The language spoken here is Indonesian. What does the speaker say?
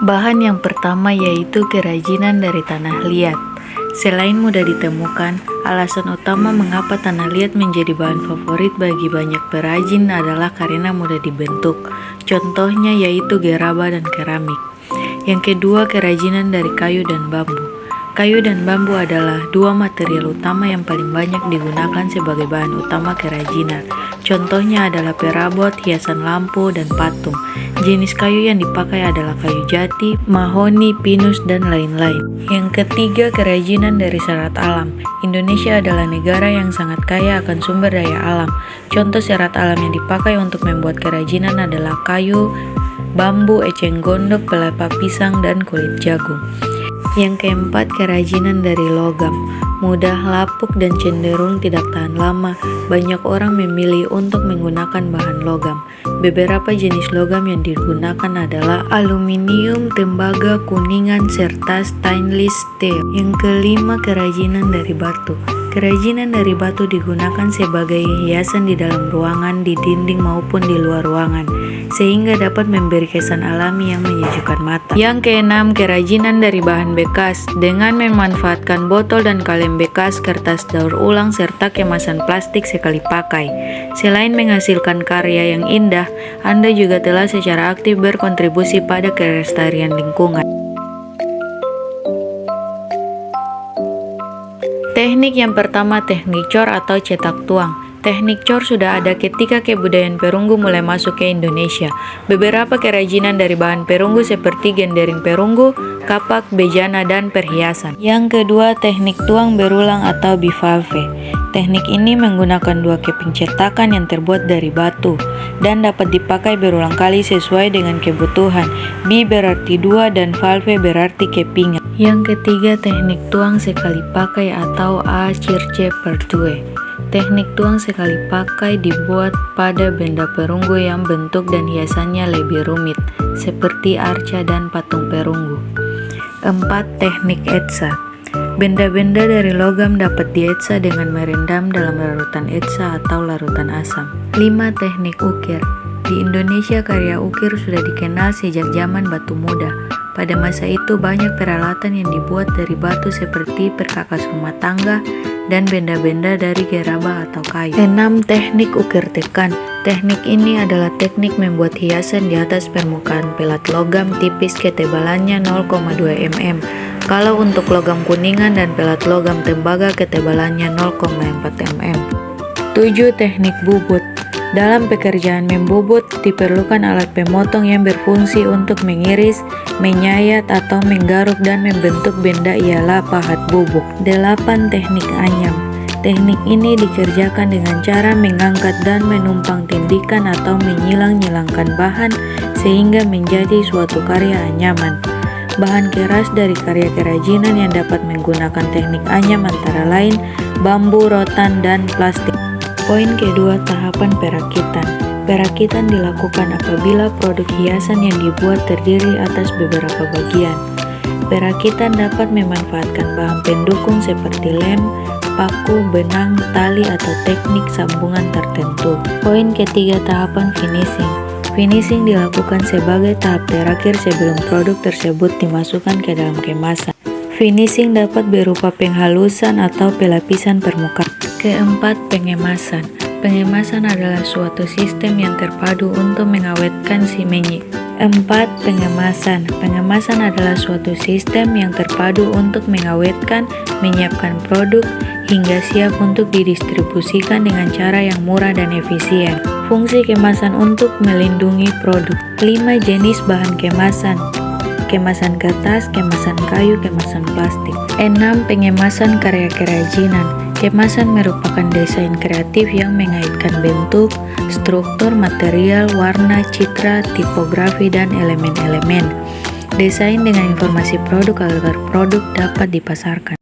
Bahan yang pertama yaitu kerajinan dari tanah liat. Selain mudah ditemukan, alasan utama mengapa tanah liat menjadi bahan favorit bagi banyak perajin adalah karena mudah dibentuk. Contohnya yaitu gerabah dan keramik. Yang kedua, kerajinan dari kayu dan bambu. Kayu dan bambu adalah dua material utama yang paling banyak digunakan sebagai bahan utama kerajinan. Contohnya adalah perabot, hiasan lampu, dan patung. Jenis kayu yang dipakai adalah kayu jati, mahoni, pinus, dan lain-lain. Yang ketiga, kerajinan dari serat alam. Indonesia adalah negara yang sangat kaya akan sumber daya alam. Contoh serat alam yang dipakai untuk membuat kerajinan adalah kayu, bambu, eceng gondok, pelepah pisang, dan kulit jagung. Yang keempat, kerajinan dari logam. Mudah lapuk dan cenderung tidak tahan lama. Banyak orang memilih untuk menggunakan bahan logam. Beberapa jenis logam yang digunakan adalah aluminium, tembaga, kuningan, serta stainless steel. Yang kelima, kerajinan dari batu. Kerajinan dari batu digunakan sebagai hiasan di dalam ruangan, di dinding maupun di luar ruangan, sehingga dapat memberi kesan alami yang menyejukkan mata. Yang keenam, kerajinan dari bahan bekas. Dengan memanfaatkan botol dan kaleng bekas, kertas daur ulang, serta kemasan plastik sekali pakai. Selain menghasilkan karya yang indah, Anda juga telah secara aktif berkontribusi pada kelestarian lingkungan. Teknik yang pertama, teknik cor atau cetak tuang. Teknik cor sudah ada ketika kebudayaan perunggu mulai masuk ke Indonesia. Beberapa kerajinan dari bahan perunggu seperti gendering perunggu, kapak, bejana, dan perhiasan. Yang kedua, teknik tuang berulang atau bivalve. Teknik ini menggunakan dua keping cetakan yang terbuat dari batu dan dapat dipakai berulang kali sesuai dengan kebutuhan. Bi berarti dua dan valve berarti kepingan. Yang ketiga, teknik tuang sekali pakai atau a circe per due. Teknik tuang sekali pakai dibuat pada benda perunggu yang bentuk dan hiasannya lebih rumit, seperti arca dan patung perunggu. 4. Teknik etsa. Benda-benda dari logam dapat dietsa dengan merendam dalam larutan etsa atau larutan asam. 5. Teknik ukir. Di Indonesia, karya ukir sudah dikenal sejak zaman batu muda. Pada masa itu banyak peralatan yang dibuat dari batu seperti perkakas rumah tangga dan benda-benda dari gerabah atau kayu. 6. Teknik ukir tekan. Teknik ini adalah teknik membuat hiasan di atas permukaan pelat logam tipis ketebalannya 0,2 mm. Kalau untuk logam kuningan dan pelat logam tembaga ketebalannya 0,4 mm. 7. Teknik bubut. Dalam pekerjaan membubut, diperlukan alat pemotong yang berfungsi untuk mengiris, menyayat, atau menggaruk dan membentuk benda ialah pahat bubuk. 8. Teknik anyam. Teknik ini dikerjakan dengan cara mengangkat dan menumpang tindikan atau menyilang-nyilangkan bahan sehingga menjadi suatu karya anyaman. Bahan keras dari karya kerajinan yang dapat menggunakan teknik anyam antara lain bambu, rotan, dan plastik. Poin kedua, tahapan perakitan. Perakitan dilakukan apabila produk hiasan yang dibuat terdiri atas beberapa bagian. Perakitan dapat memanfaatkan bahan pendukung seperti lem, paku, benang, tali, atau teknik sambungan tertentu. Poin ketiga, tahapan finishing. Finishing dilakukan sebagai tahap terakhir sebelum produk tersebut dimasukkan ke dalam kemasan. Finishing dapat berupa penghalusan atau pelapisan permukaan. Keempat, pengemasan. Pengemasan adalah suatu sistem yang terpadu untuk mengawetkan si minyak. 4. Pengemasan. Pengemasan adalah suatu sistem yang terpadu untuk mengawetkan, menyiapkan produk hingga siap untuk didistribusikan dengan cara yang murah dan efisien. Fungsi kemasan untuk melindungi produk. 5. Jenis bahan kemasan. Kemasan kertas, kemasan kayu, kemasan plastik. 6. Pengemasan karya kerajinan. Kemasan merupakan desain kreatif yang mengaitkan bentuk, struktur, material, warna, citra, tipografi, dan elemen-elemen desain dengan informasi produk agar produk dapat dipasarkan.